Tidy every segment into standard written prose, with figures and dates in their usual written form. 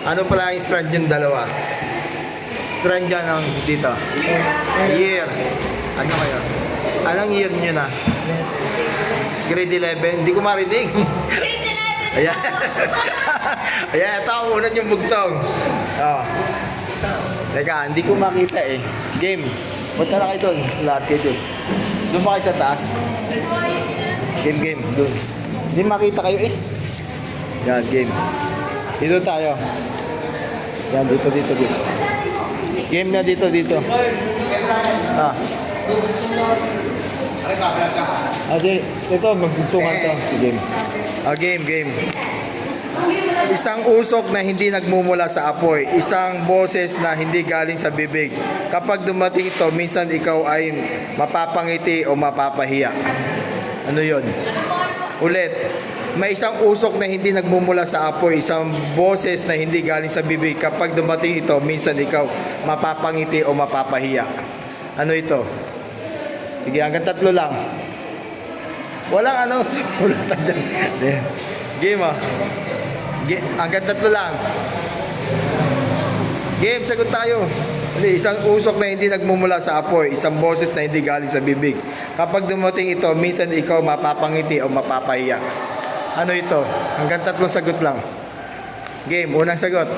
Ano pala yung strand yung dalawa? Strand yan ang dito. Year. Ano kayo? Anong year nyo na? Grade 11? Hindi ko marinig. Grade 11 Ayan. Ayan, ito ang unang yung bugtong. Oh. Teka, hindi ko makita eh. Game. Punta na kayo doon. Lahat kayo doon. Doon pa kayo sa taas. Game. Doon. Hindi makita kayo eh. Yan, game. Dito tayo. Yan, dito. Game na dito. Ah. Ito, magbugtungan to. Si game. Game. Isang usok na hindi nagmumula sa apoy. Isang boses na hindi galing sa bibig. Kapag dumating ito, minsan ikaw ay mapapangiti o mapapahiya. Ano yon? Ulit. May isang usok na hindi nagmumula sa apoy. Isang boses na hindi galing sa bibig. Kapag dumating ito, minsan ikaw mapapangiti o mapapahiya. Ano ito? Sige, hanggang 3 lang. Walang ano. Game ah. Hanggang 3 lang. Game, sagot tayo. Isang usok na hindi nagmumula sa apoy. Isang boses na hindi galing sa bibig. Kapag dumating ito, minsan ikaw mapapangiti o mapapahiya. Ano ito? Hanggang 3 sagot lang. Game, unang sagot.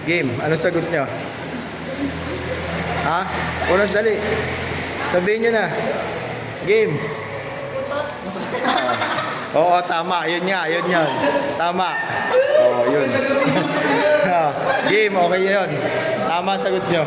Game, anong sagot nyo? Ha? Unang dali. Sabihin nyo na. Game. Oo, tama. Yun nga. Tama. Oo, yun. Game, okay yun. Tama sagot nyo.